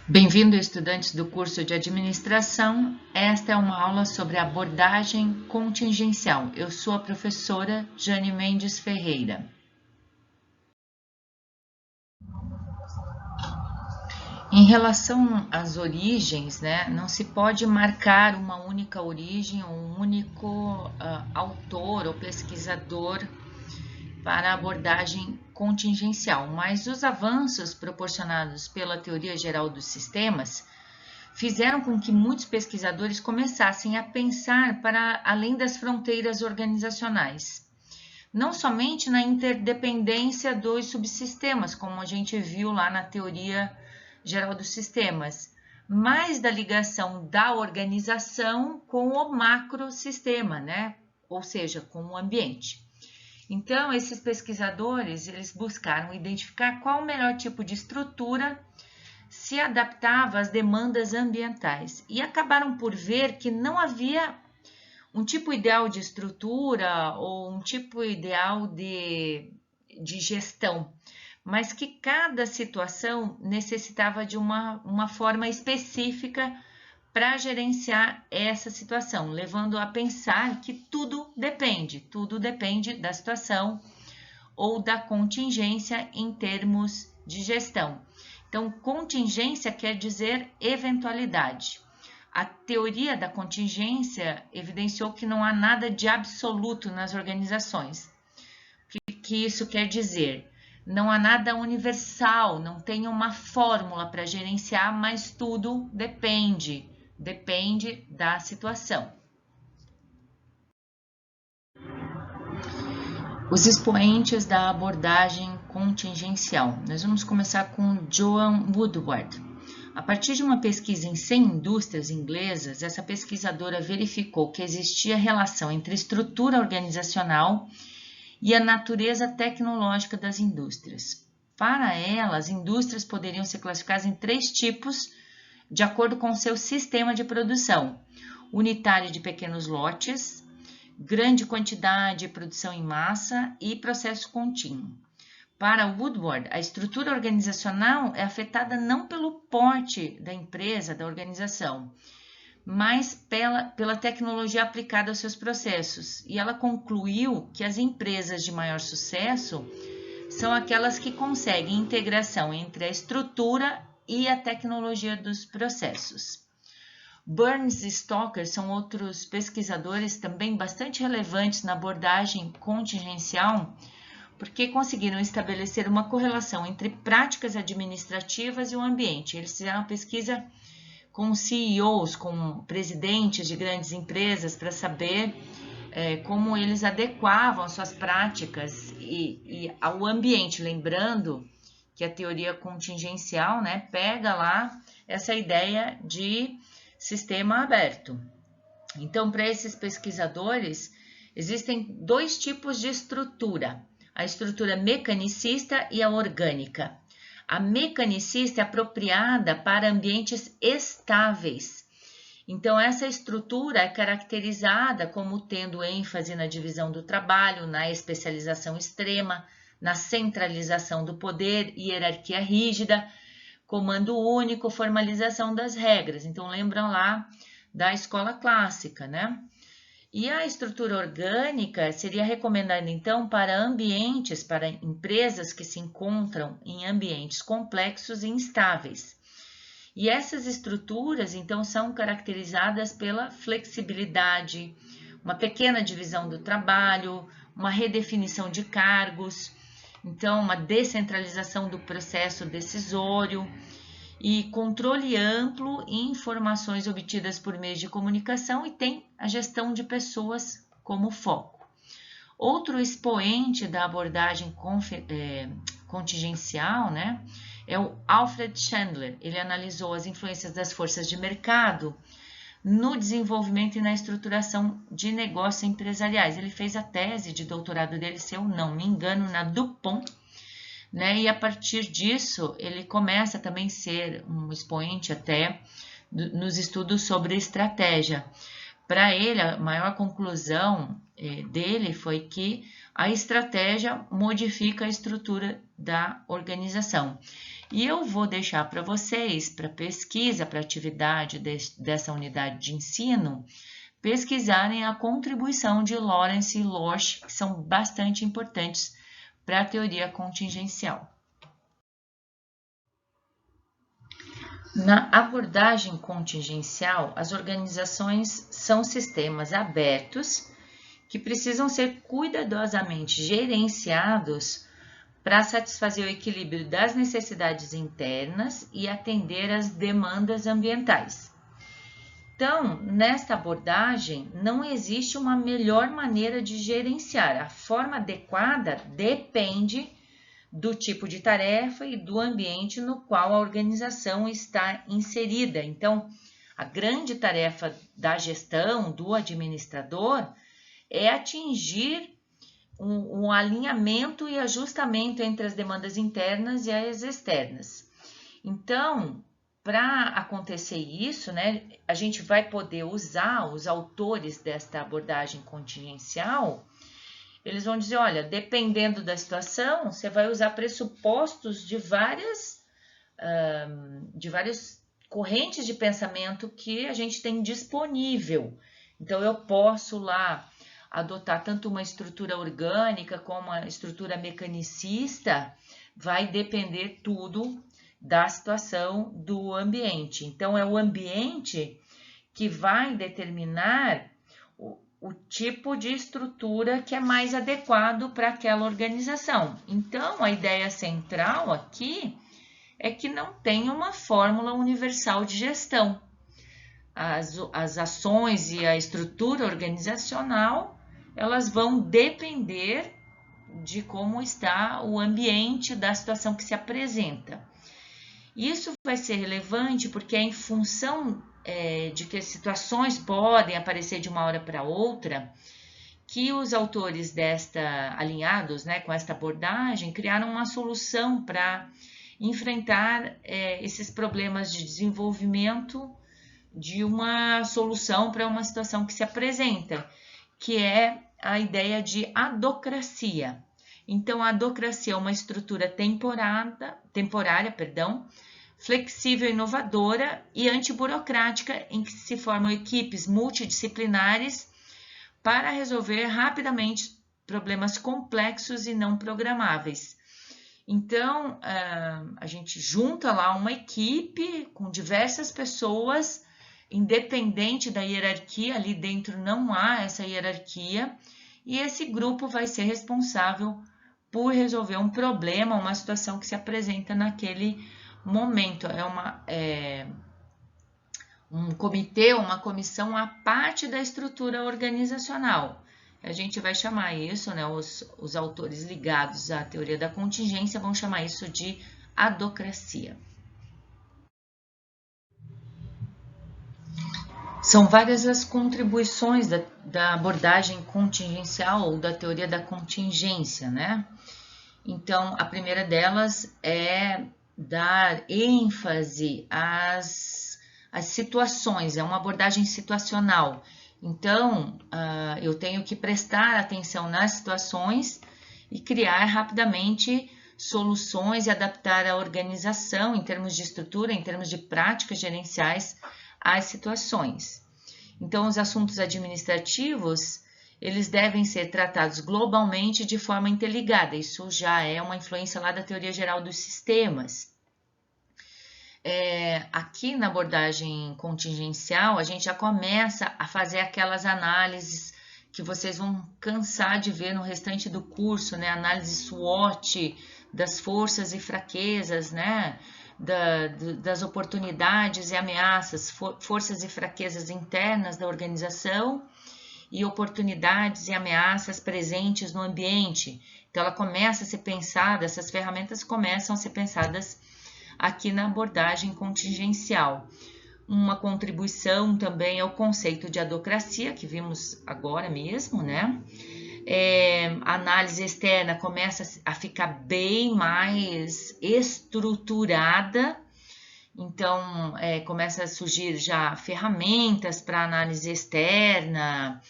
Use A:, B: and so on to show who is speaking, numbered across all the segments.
A: Bem-vindo, estudantes do curso de Administração. Esta é uma aula sobre abordagem contingencial. Eu sou a professora Jane Mendes Ferreira. Em relação às origens, não se pode marcar uma única origem ou um único autor ou pesquisador para a abordagem contingencial, mas os avanços proporcionados pela teoria geral dos sistemas fizeram com que muitos pesquisadores começassem a pensar para além das fronteiras organizacionais. Não somente na interdependência dos subsistemas, como a gente viu lá na teoria geral dos sistemas, mas da ligação da organização com o macrosistema, ou seja, com o ambiente. Então, esses pesquisadores, eles buscaram identificar qual o melhor tipo de estrutura se adaptava às demandas ambientais e acabaram por ver que não havia um tipo ideal de estrutura ou um tipo ideal de gestão, mas que cada situação necessitava de uma forma específica para gerenciar essa situação, levando a pensar que tudo depende da situação ou da contingência em termos de gestão. Então, contingência quer dizer eventualidade. A teoria da contingência evidenciou que não há nada de absoluto nas organizações. O que isso quer dizer? Não há nada universal, não tem uma fórmula para gerenciar, mas tudo depende da situação. Os expoentes da abordagem contingencial. Nós vamos começar com Joan Woodward. A partir de uma pesquisa em 100 indústrias inglesas, essa pesquisadora verificou que existia relação entre a estrutura organizacional e a natureza tecnológica das indústrias. Para ela, as indústrias poderiam ser classificadas em 3 tipos de acordo com seu sistema de produção: unitário de pequenos lotes, grande quantidade de produção em massa e processo contínuo. Para Woodward, a estrutura organizacional é afetada não pelo porte da empresa, da organização, mas pela tecnologia aplicada aos seus processos. E ela concluiu que as empresas de maior sucesso são aquelas que conseguem integração entre a estrutura e a tecnologia dos processos. Burns e Stoker são outros pesquisadores também bastante relevantes na abordagem contingencial, porque conseguiram estabelecer uma correlação entre práticas administrativas e o ambiente. Eles fizeram uma pesquisa com CEOs, com presidentes de grandes empresas, para saber como eles adequavam suas práticas e ao ambiente, lembrando que a teoria contingencial pega lá essa ideia de sistema aberto. Então, para esses pesquisadores, existem 2 tipos de estrutura: a estrutura mecanicista e a orgânica. A mecanicista é apropriada para ambientes estáveis. Então, essa estrutura é caracterizada como tendo ênfase na divisão do trabalho, na especialização extrema, na centralização do poder, hierarquia rígida, comando único, formalização das regras. Então, lembram lá da escola clássica, E a estrutura orgânica seria recomendada, então, para ambientes, para empresas que se encontram em ambientes complexos e instáveis. E essas estruturas, então, são caracterizadas pela flexibilidade, uma pequena divisão do trabalho, uma redefinição de cargos, então, uma descentralização do processo decisório e controle amplo e informações obtidas por meios de comunicação, e tem a gestão de pessoas como foco. Outro expoente da abordagem contingencial é o Alfred Chandler. Ele analisou as influências das forças de mercado no desenvolvimento e na estruturação de negócios empresariais. Ele fez a tese de doutorado dele, se eu não me engano, na DuPont, e a partir disso ele começa também a ser um expoente até nos estudos sobre estratégia. Para ele, a maior conclusão dele foi que a estratégia modifica a estrutura da organização. E eu vou deixar para vocês, para pesquisa, para atividade dessa unidade de ensino, pesquisarem a contribuição de Lawrence e Lorsch, que são bastante importantes para a teoria contingencial. Na abordagem contingencial, as organizações são sistemas abertos que precisam ser cuidadosamente gerenciados para satisfazer o equilíbrio das necessidades internas e atender às demandas ambientais. Então, nesta abordagem, não existe uma melhor maneira de gerenciar. A forma adequada depende do tipo de tarefa e do ambiente no qual a organização está inserida. Então, a grande tarefa da gestão, do administrador, é atingir um alinhamento e ajustamento entre as demandas internas e as externas. Então, para acontecer isso, né, a gente vai poder usar os autores desta abordagem contingencial. Eles vão dizer, olha, dependendo da situação, você vai usar pressupostos de várias correntes de pensamento que a gente tem disponível. Então, eu posso lá adotar tanto uma estrutura orgânica como uma estrutura mecanicista, vai depender tudo da situação do ambiente. Então, é o ambiente que vai determinar o tipo de estrutura que é mais adequado para aquela organização. Então, a ideia central aqui é que não tem uma fórmula universal de gestão. As ações e a estrutura organizacional, elas vão depender de como está o ambiente da situação que se apresenta. Isso vai ser relevante porque é em função de que as situações podem aparecer de uma hora para outra, que os autores alinhados, né, com esta abordagem, criaram uma solução para enfrentar esses problemas de desenvolvimento de uma solução para uma situação que se apresenta, que é a ideia de adocracia. Então, a adocracia é uma estrutura temporária, flexível, inovadora e antiburocrática, em que se formam equipes multidisciplinares para resolver rapidamente problemas complexos e não programáveis. Então, a gente junta lá uma equipe com diversas pessoas, independente da hierarquia, ali dentro não há essa hierarquia, e esse grupo vai ser responsável por resolver um problema, uma situação que se apresenta naquele momento. É um comitê, uma comissão à parte da estrutura organizacional. A gente vai chamar isso, né, os autores ligados à teoria da contingência vão chamar isso de adocracia. São várias as contribuições da abordagem contingencial ou da teoria da contingência, né? Então, a primeira delas é dar ênfase às situações, é uma abordagem situacional. Então, eu tenho que prestar atenção nas situações e criar rapidamente soluções e adaptar a organização em termos de estrutura, em termos de práticas gerenciais às situações. Então, os assuntos administrativos, eles devem ser tratados globalmente de forma interligada. Isso já é uma influência lá da teoria geral dos sistemas. Aqui na abordagem contingencial, a gente já começa a fazer aquelas análises que vocês vão cansar de ver no restante do curso, né? Análise SWOT das forças e fraquezas, né? Das oportunidades e ameaças, forças e fraquezas internas da organização e oportunidades e ameaças presentes no ambiente. Então, ela começa a ser pensada, essas ferramentas começam a ser pensadas aqui na abordagem contingencial. Uma contribuição também é o conceito de adocracia, que vimos agora mesmo, né? A análise externa começa a ficar bem mais estruturada, então começa a surgir já ferramentas para análise externa,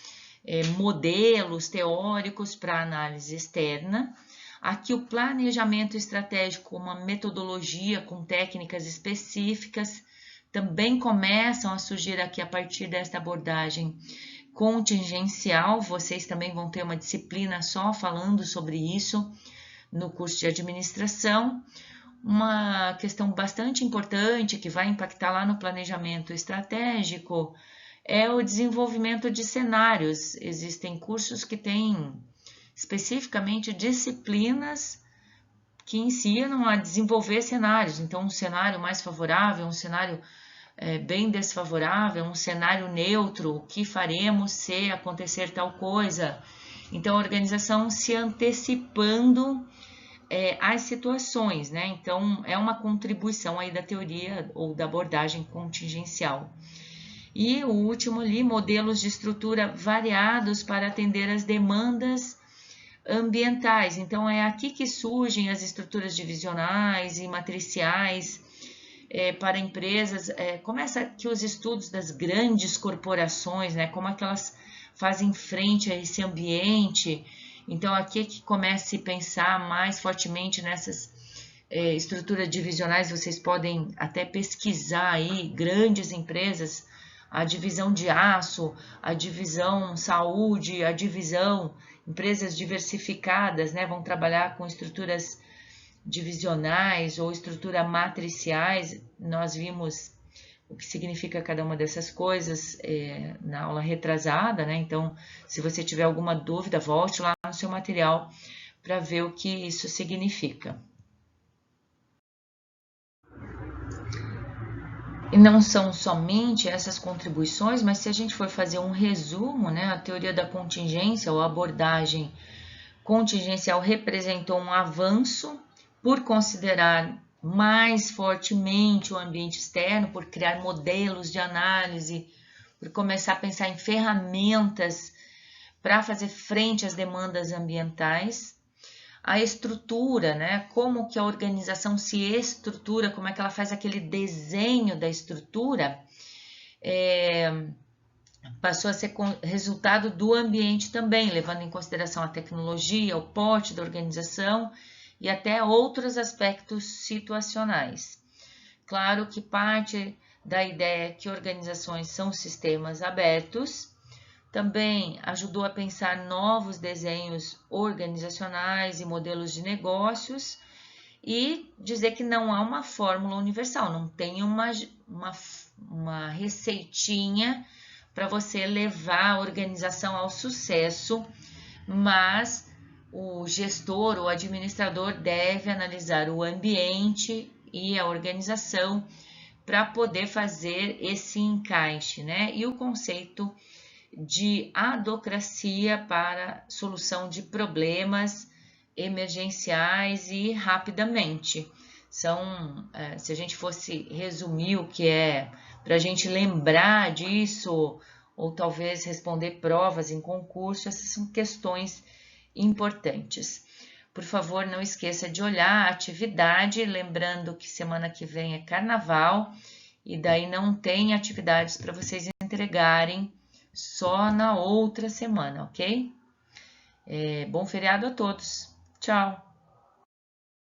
A: modelos teóricos para análise externa. Aqui o planejamento estratégico, uma metodologia com técnicas específicas, também começam a surgir aqui a partir desta abordagem contingencial. Vocês também vão ter uma disciplina só falando sobre isso no curso de administração. Uma questão bastante importante que vai impactar lá no planejamento estratégico é o desenvolvimento de cenários. Existem cursos que têm especificamente disciplinas que ensinam a desenvolver cenários. Então, um cenário mais favorável, um cenário bem desfavorável, um cenário neutro, o que faremos se acontecer tal coisa. Então, a organização se antecipando às situações, né? Então, é uma contribuição aí da teoria ou da abordagem contingencial. E o último ali, modelos de estrutura variados para atender as demandas ambientais. Então, é aqui que surgem as estruturas divisionais e matriciais para empresas. Começa aqui os estudos das grandes corporações, né? Como é que elas fazem frente a esse ambiente. Então, aqui é que começa a se pensar mais fortemente nessas estruturas divisionais. Vocês podem até pesquisar aí grandes empresas, a divisão de aço, a divisão saúde, a divisão, empresas diversificadas, né, vão trabalhar com estruturas divisionais ou estrutura matriciais. Nós vimos o que significa cada uma dessas coisas na aula retrasada, né? Então, se você tiver alguma dúvida, volte lá no seu material para ver o que isso significa. E não são somente essas contribuições, mas se a gente for fazer um resumo, né, a teoria da contingência ou abordagem contingencial representou um avanço por considerar mais fortemente o ambiente externo, por criar modelos de análise, por começar a pensar em ferramentas para fazer frente às demandas ambientais. A estrutura, né? Como que a organização se estrutura, como é que ela faz aquele desenho da estrutura, passou a ser resultado do ambiente também, levando em consideração a tecnologia, o porte da organização e até outros aspectos situacionais. Claro que parte da ideia que organizações são sistemas abertos também ajudou a pensar novos desenhos organizacionais e modelos de negócios e dizer que não há uma fórmula universal, não tem uma receitinha para você levar a organização ao sucesso, mas o gestor ou administrador deve analisar o ambiente e a organização para poder fazer esse encaixe, né? E o conceito de adocracia para solução de problemas emergenciais e rapidamente. Se a gente fosse resumir o que é, para a gente lembrar disso, ou talvez responder provas em concurso, essas são questões importantes. Por favor, não esqueça de olhar a atividade, lembrando que semana que vem é carnaval e daí não tem atividades para vocês entregarem só na outra semana, ok? Bom feriado a todos. Tchau!